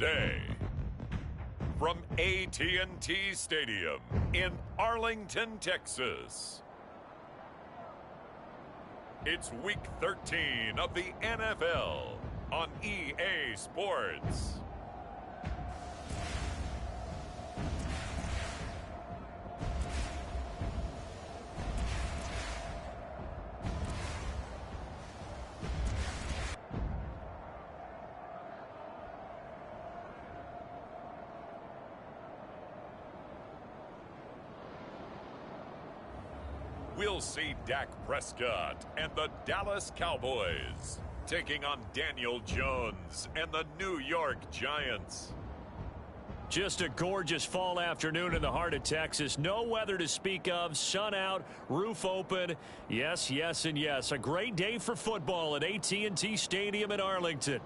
today. From AT&T Stadium in Arlington, Texas. It's Week 13 of the NFL on EA Sports. We'll see Dak Prescott and the Dallas Cowboys taking on Daniel Jones and the New York Giants. Just a gorgeous fall afternoon in the heart of Texas. No weather to speak of. Sun out, roof open. Yes, yes, and yes. A great day for football at AT&T Stadium in Arlington.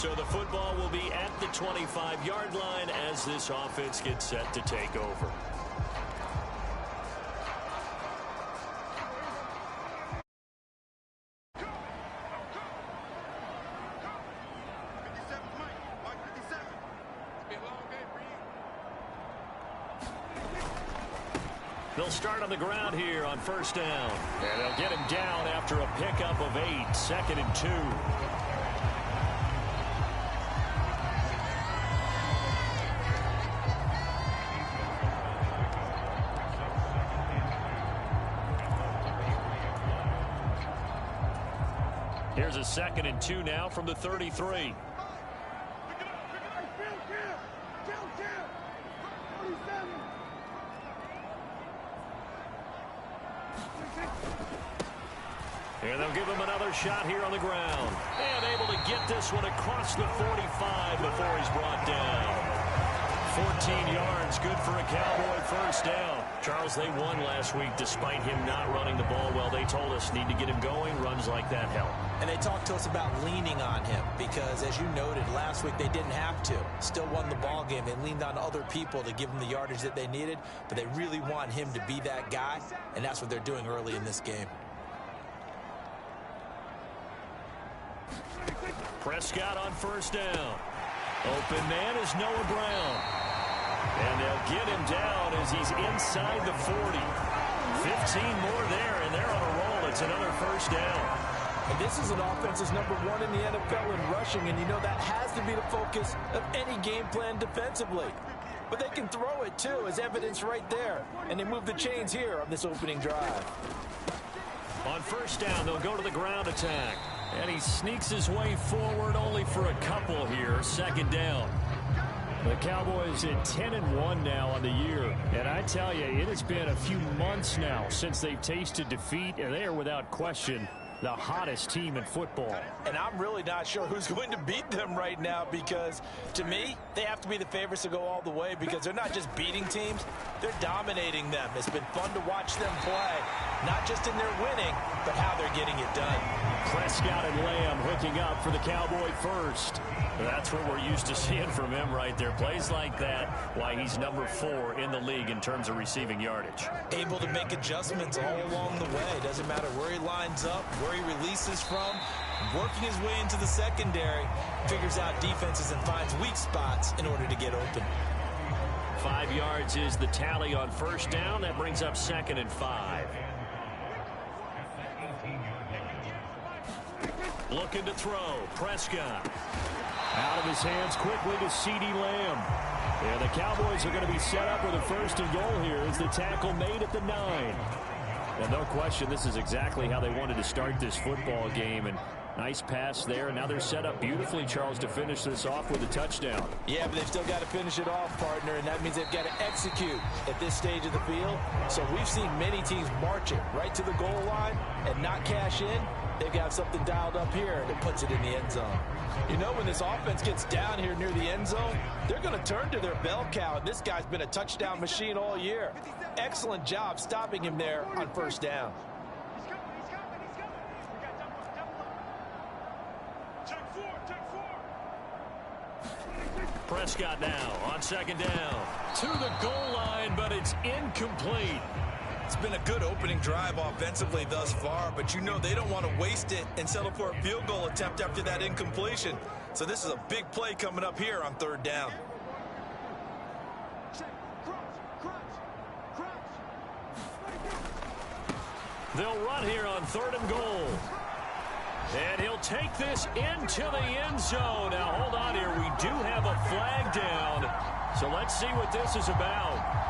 So the football will be at the 25-yard line as this offense gets set to take over. They'll start on the ground here on first down. And they'll get him down after a pickup of 8, 2nd and 2. Here's a 2nd and 2 now from the 33. And they'll give him another shot here on the ground. And able to get this one across the 45 before he's brought down. 14 yards, good for a Cowboy first down. Charles, they won last week despite him not running the ball well. They told us need to get him going. Runs like that help. And they talked to us about leaning on him because, as you noted, last week they didn't have to. Still won the ball game. They leaned on other people to give them the yardage that they needed, but they really want him to be that guy, and that's what they're doing early in this game. Prescott on first down. Open man is Noah Brown. And they'll get him down as he's inside the 40. 15 more there, and they're on a roll. It's another first down. And this is an offense that's #1 in the NFL in rushing, and you know that has to be the focus of any game plan defensively. But they can throw it, too, as evidence right there. And they move the chains here on this opening drive. On first down, they'll go to the ground attack. And he sneaks his way forward only for a couple here. 2nd down. The Cowboys at 10-1 now on the year. And I tell you, it has been a few months now since they've tasted defeat, and they are without question the hottest team in football. And I'm really not sure who's going to beat them right now because, to me, they have to be the favorites to go all the way because they're not just beating teams, they're dominating them. It's been fun to watch them play, not just in their winning, but how they're getting it done. Prescott and Lamb hooking up for the Cowboy first. That's what we're used to seeing from him right there. Plays like that, why he's #4 in the league in terms of receiving yardage. Able to make adjustments all along the way. Doesn't matter where he lines up, where he releases from. Working his way into the secondary, figures out defenses and finds weak spots in order to get open. 5 yards is the tally on first down. That brings up 2nd and 5. Looking to throw. Prescott. Out of his hands quickly to CeeDee Lamb. And the Cowboys are going to be set up with a 1st and goal here as the tackle made at the 9. And no question, this is exactly how they wanted to start this football game. And nice pass there. And now they're set up beautifully, Charles, to finish this off with a touchdown. Yeah, but they've still got to finish it off, partner, and that means they've got to execute at this stage of the field. So we've seen many teams march it right to the goal line and not cash in. They've got something dialed up here that puts it in the end zone. You know, when this offense gets down here near the end zone, they're going to turn to their bell cow, and this guy's been a touchdown machine all year. Excellent job stopping him there on first down. Prescott now on 2nd down. To the goal line, but it's incomplete. It's been a good opening drive offensively thus far, but you know they don't want to waste it and settle for a field goal attempt after that incompletion. So this is a big play coming up here on 3rd down. They'll run here on 3rd and goal. And he'll take this into the end zone. Now, hold on here. We do have a flag down. So let's see what this is about.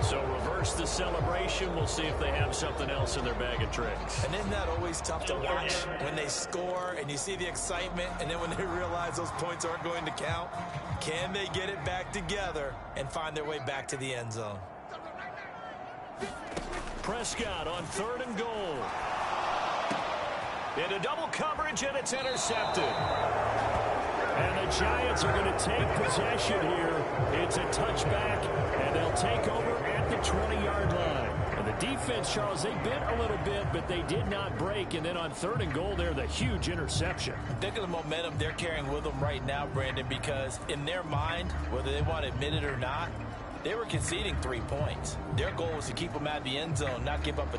So reverse the celebration. We'll see if they have something else in their bag of tricks. And isn't that always tough to watch when they score and you see the excitement and then when they realize those points aren't going to count? Can they get it back together and find their way back to the end zone? Prescott on 3rd and goal. Into double coverage, and it's intercepted. And the Giants are going to take possession here. It's a touchback, and they'll take over at the 20-yard line. And the defense, Charles, they bit a little bit, but they did not break. And then on 3rd and goal there, the huge interception. Think of the momentum they're carrying with them right now, Brandon, because in their mind, whether they want to admit it or not, they were conceding 3 points. Their goal was to keep them at the end zone, not give up a...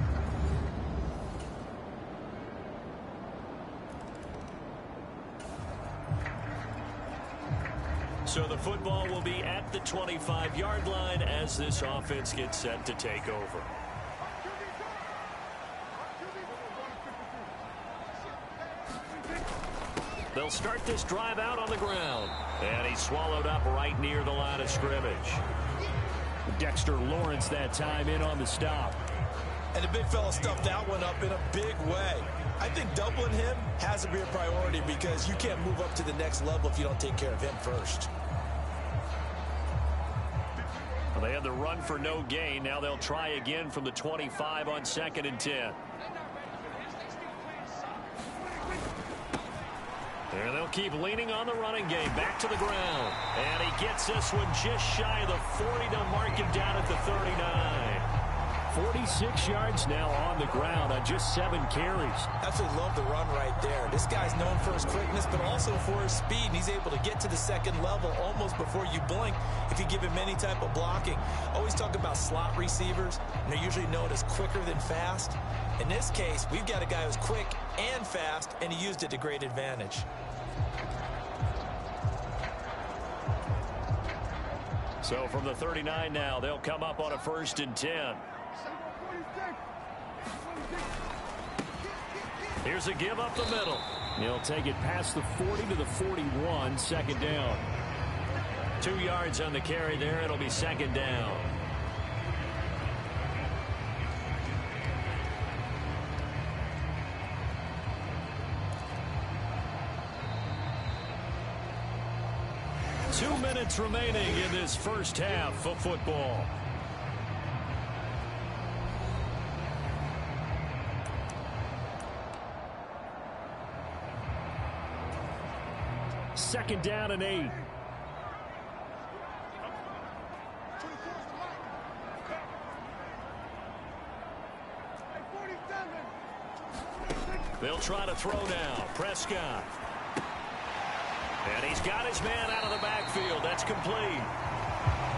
So the football will be at the 25-yard line as this offense gets set to take over. They'll start this drive out on the ground. And he's swallowed up right near the line of scrimmage. Dexter Lawrence that time in on the stop. And the big fella stuffed that one up in a big way. I think doubling him has to be a priority because you can't move up to the next level if you don't take care of him first. Well, they had the run for no gain. Now they'll try again from the 25 on 2nd and 10. And they'll keep leaning on the running game. Back to the ground. And he gets this one just shy of the 40 to mark him down at the 39. 46 yards now on the ground on just 7 carries. Absolutely love the run right there. This guy's known for his quickness, but also for his speed. And he's able to get to the 2nd level almost before you blink if you give him any type of blocking. Always talk about slot receivers, and they're usually known as quicker than fast. In this case, we've got a guy who's quick and fast, and he used it to great advantage. So from the 39 now, they'll come up on a 1st and 10. Here's a give up the middle. He'll take it past the 40 to the 41, 2nd down. 2 yards on the carry there. It'll be 2nd down. Two minutes remaining in this first half of football. Second down and 8. They'll try to throw now. Prescott. And he's got his man out of the backfield. That's complete.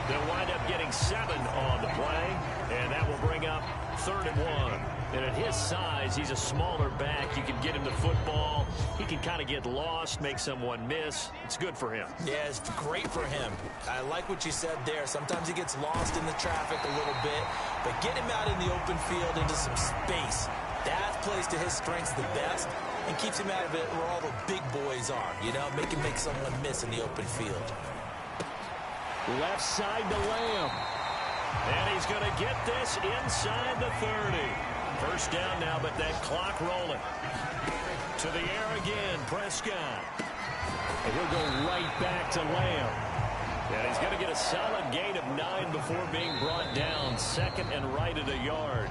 They'll wind up getting 7 on the play, and that will bring up 3rd and 1. And at his size, he's a smaller back. You can get him the football. He can kind of get lost, make someone miss. It's good for him. Yeah, it's great for him. I like what you said there. Sometimes he gets lost in the traffic a little bit, but get him out in the open field into some space. That plays to his strengths the best and keeps him out of it where all the big boys are. You know, make him make someone miss in the open field. Left side to Lamb. And he's going to get this inside the 30. First down now, but that clock rolling. To the air again, Prescott. And he'll go right back to Lamb. And he's going to get a solid gain of 9 before being brought down. 2nd and right at a yard.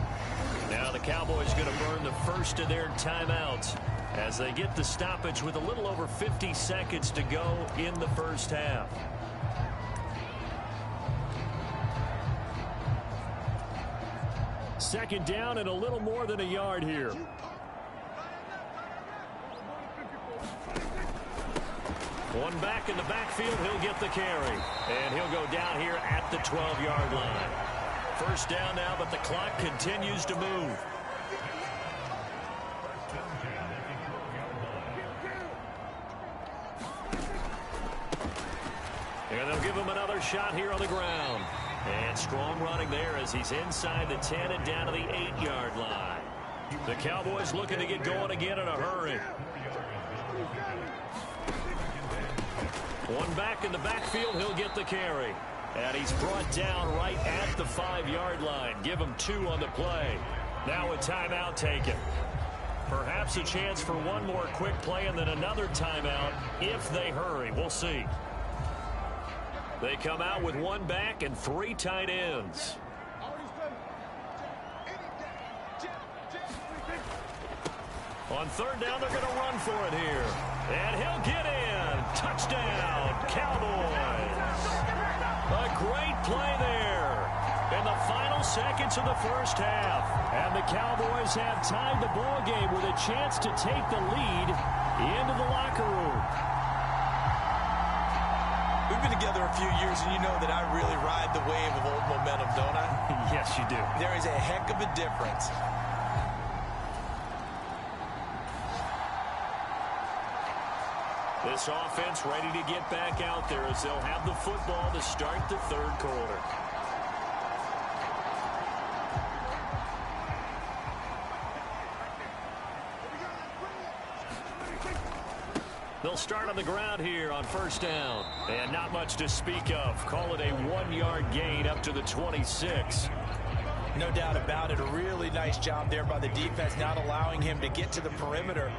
Now the Cowboys going to burn the first of their timeouts as they get the stoppage with a little over 50 seconds to go in the first half. Second down and a little more than a yard here. One back in the backfield, he'll get the carry. And he'll go down here at the 12-yard line. First down now, but the clock continues to move. And they'll give him another shot here on the ground. And strong running there as he's inside the 10 and down to the 8-yard line. The Cowboys looking to get going again in a hurry. One back in the backfield, he'll get the carry. And he's brought down right at the 5-yard line. Give him 2 on the play. Now a timeout taken. Perhaps a chance for one more quick play and then another timeout if they hurry. We'll see. They come out with 1 back and 3 tight ends. On 3rd down, they're going to run for it here. And he'll get in. Touchdown, Cowboys. A great play there in the final seconds of the first half. And the Cowboys have tied the ball game with a chance to take the lead into the locker room. We've been together a few years, and you know that I really ride the wave of old momentum, don't I? Yes, you do. There is a heck of a difference. This offense ready to get back out there as they'll have the football to start the third quarter. They'll start on the ground here on first down. And not much to speak of. Call it a 1-yard gain up to the 26. No doubt about it. A really nice job there by the defense, not allowing him to get to the perimeter.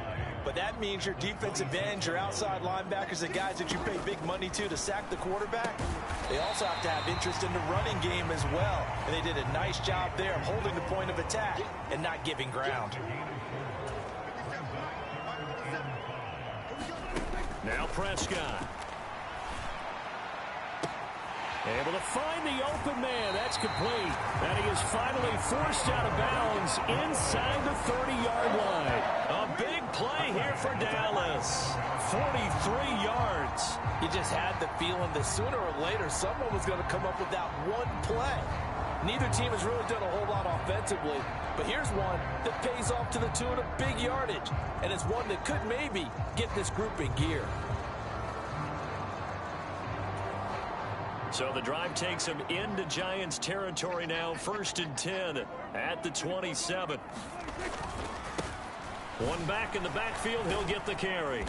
But that means your defensive ends, your outside linebackers, the guys that you pay big money to sack the quarterback, they also have to have interest in the running game as well. And they did a nice job there of holding the point of attack and not giving ground. Now Prescott. Able to find the open man. That's complete. And he is finally forced out of bounds inside the 30-yard line. A big play here for Dallas. 43 yards. You just had the feeling that sooner or later someone was going to come up with that one play. Neither team has really done a whole lot offensively, but here's one that pays off to the tune of big yardage, and it's one that could maybe get this group in gear. So the drive takes him into Giants territory now, 1st and 10 at the 27. One back in the backfield, he'll get the carry.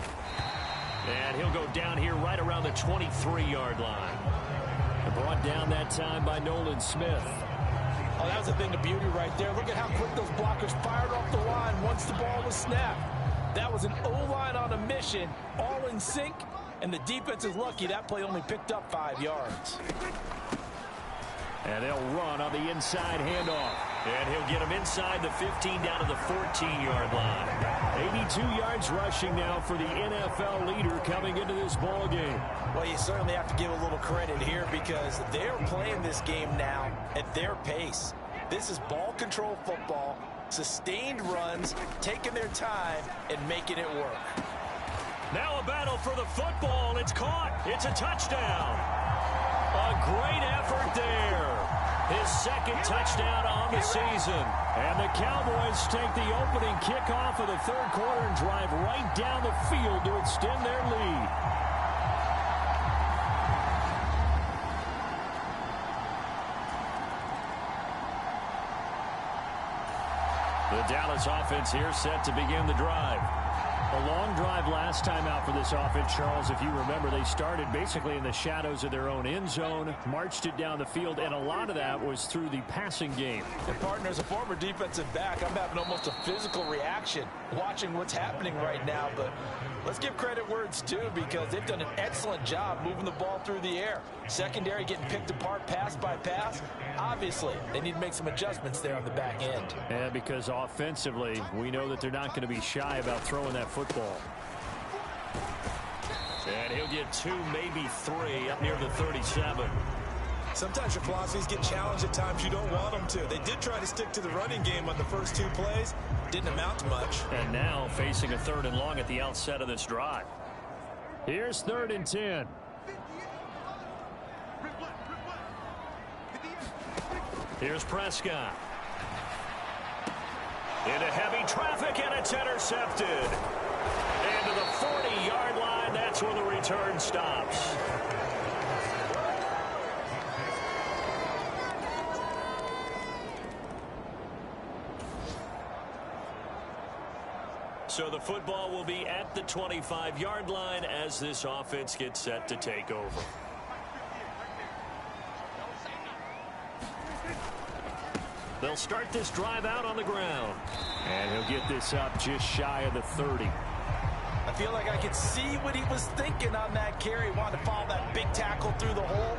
And he'll go down here right around the 23-yard line. Brought down that time by Nolan Smith. Oh, that was a thing of beauty right there. Look at how quick those blockers fired off the line once the ball was snapped. That was an O-line on a mission, all in sync, and the defense is lucky that play only picked up 5 yards. And they'll run on the inside handoff. And he'll get him inside the 15 down to the 14-yard line. 82 yards rushing now for the NFL leader coming into this ball game. Well, you certainly have to give a little credit here because they're playing this game now at their pace. This is ball control football, sustained runs, taking their time and making it work. Now a battle for the football. It's caught. It's a touchdown. A great effort there. His second touchdown on the season. And the Cowboys take the opening kickoff of the third quarter and drive right down the field to extend their lead. The Dallas offense here set to begin the drive. A long drive last time out for this offense, Charles. If you remember, they started basically in the shadows of their own end zone, marched it down the field, and a lot of that was through the passing game. And partner, as a former defensive back, I'm having almost a physical reaction watching what's happening right now. But let's give credit where it's due because they've done an excellent job moving the ball through the air. Secondary getting picked apart pass by pass. Obviously, they need to make some adjustments there on the back end. And because offensively, we know that they're not going to be shy about throwing that football. And he'll get 2, maybe 3 up near the 37. Sometimes your philosophies get challenged at times you don't want them to. They did try to stick to the running game on the first 2 plays. Didn't amount to much. And now facing a 3rd and long at the outset of this drive. Here's 3rd and 10. Here's Prescott. Into heavy traffic, and it's intercepted. And to the 40-yard line, that's where the return stops. So the football will be at the 25-yard line as this offense gets set to take over. They'll start this drive out on the ground. And he'll get this up just shy of the 30. I feel like I could see what he was thinking on that carry. Wanted to follow that big tackle through the hole.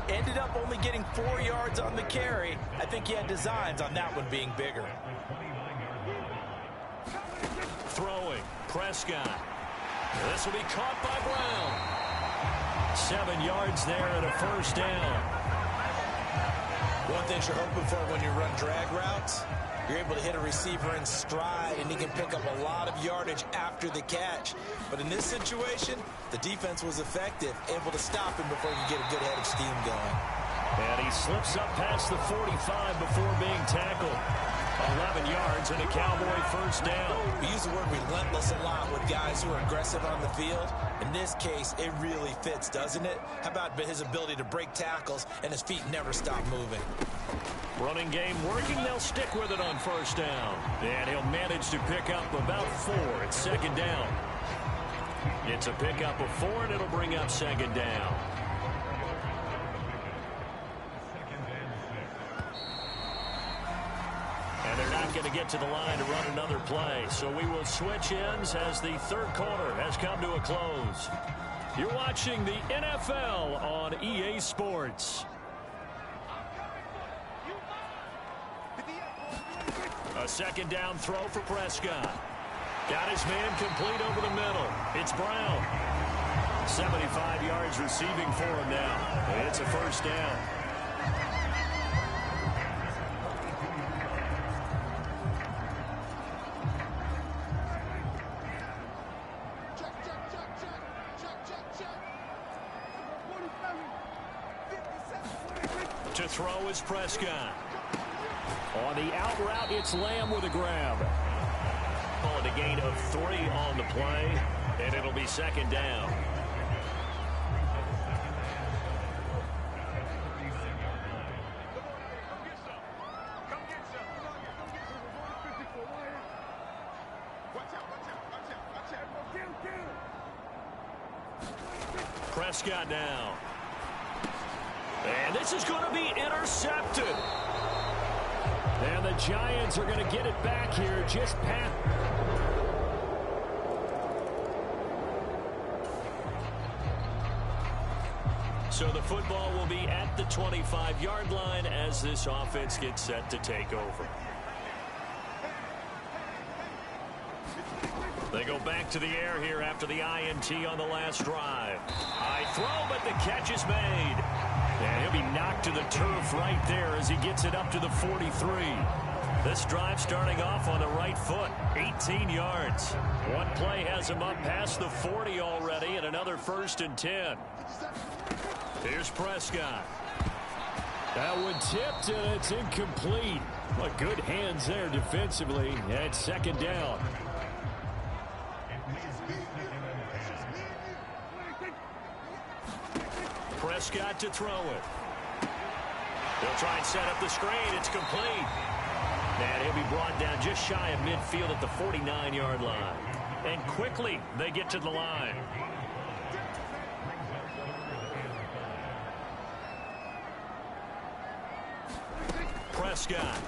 Ended up only getting 4 yards on the carry. I think he had designs on that one being bigger. Throwing, Prescott. This will be caught by Brown. 7 yards there and a first down. One thing you're hoping for when you run drag routes, you're able to hit a receiver in stride, and he can pick up a lot of yardage after the catch. But in this situation, the defense was effective, able to stop him before you get a good head of steam going. And he slips up past the 45 before being tackled. 11 yards and a Cowboy first down. We use the word relentless a lot with guys who are aggressive on the field. In this case, it really fits, doesn't it? How about his ability to break tackles and his feet never stop moving? Running game working. They'll stick with it on first down. And he'll manage to pick up about 4 at second down. It's a pickup of 4, and it'll bring up second down. And they're not going to get to the line to run another play. So we will switch ends as the third quarter has come to a close. You're watching the NFL on EA Sports. A second down throw for Prescott. Got his man complete over the middle. It's Brown. 75 yards receiving for him now. It's a first down. To throw is Prescott. On the out route, it's Lamb with a grab. Calling a gain of 3 on the play, and it'll be second down. Prescott now. And this is going to be intercepted. And the Giants are going to get it back here just past. So the football will be at the 25-yard line as this offense gets set to take over. They go back to the air here after the INT on the last drive. High throw, but the catch is made. And he'll be knocked to the turf right there as he gets it up to the 43. This drive starting off on the right foot. 18 yards. One play has him up past the 40 already, and another 1st and 10. Here's Prescott. That one tipped, and it's incomplete. Well, good hands there defensively. And second down. Prescott to throw it. They'll try and set up the screen. It's complete. And he'll be brought down just shy of midfield at the 49-yard line. And quickly they get to the line. Prescott.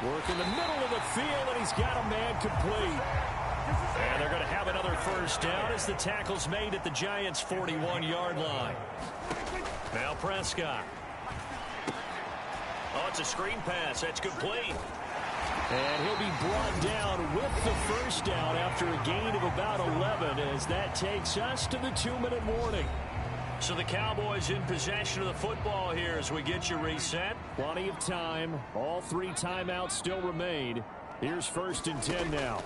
Work in the middle of the field, and he's got a man complete. And they're going to have another first down as the tackle's made at the Giants' 41-yard line. Now Prescott. Oh, it's a screen pass. That's complete. And he'll be brought down with the first down after a gain of about 11 as that takes us to the 2-minute warning. So the Cowboys in possession of the football here as we get you reset. Plenty of time. All 3 timeouts still remain. Here's 1st and 10 now.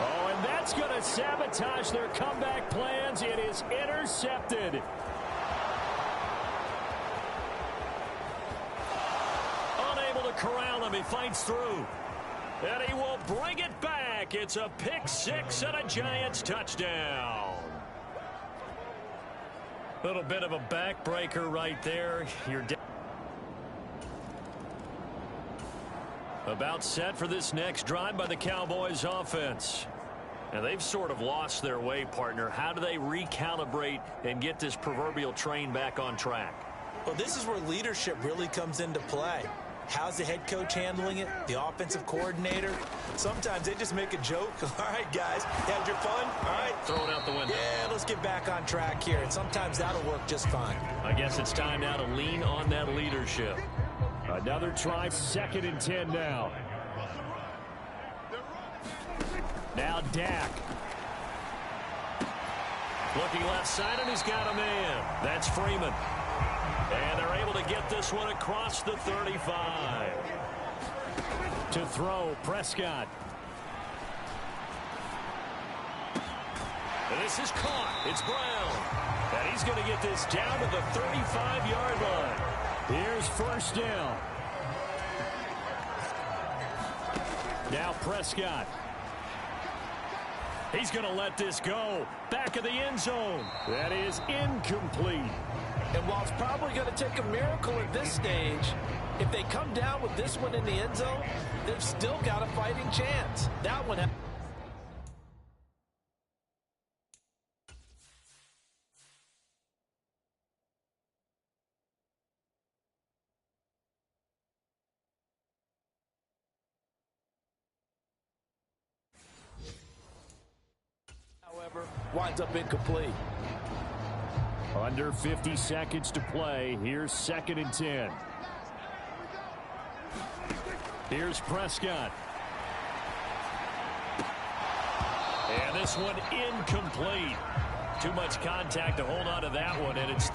Oh, and that's going to sabotage their comeback plans. It is intercepted. Unable to corral him. He fights through. And he will bring it back. It's a pick-6 and a Giants touchdown. Little bit of a backbreaker right there. You're about set for this next drive by the Cowboys offense. And they've sort of lost their way, partner. How do they recalibrate and get this proverbial train back on track? Well, this is where leadership really comes into play. How's the head coach handling it? The offensive coordinator? Sometimes they just make a joke. All right, guys, you had your fun? All right. Throw it out the window. Yeah, let's get back on track here. And sometimes that'll work just fine. I guess it's time now to lean on that leadership. Another try, 2nd and 10 now. Now Dak. Looking left side, and he's got a man. That's Freeman. And they're able to get this one across the 35. To throw, Prescott. And this is caught. It's Brown. And he's going to get this down to the 35-yard line. Here's first down. Now Prescott. He's going to let this go. Back of the end zone. That is incomplete. And while it's probably going to take a miracle at this stage, if they come down with this one in the end zone, they've still got a fighting chance. That one. However, winds up incomplete. Under 50 seconds to play. Here's 2nd and 10. Here's Prescott. And this one incomplete. Too much contact to hold on to that one, and it's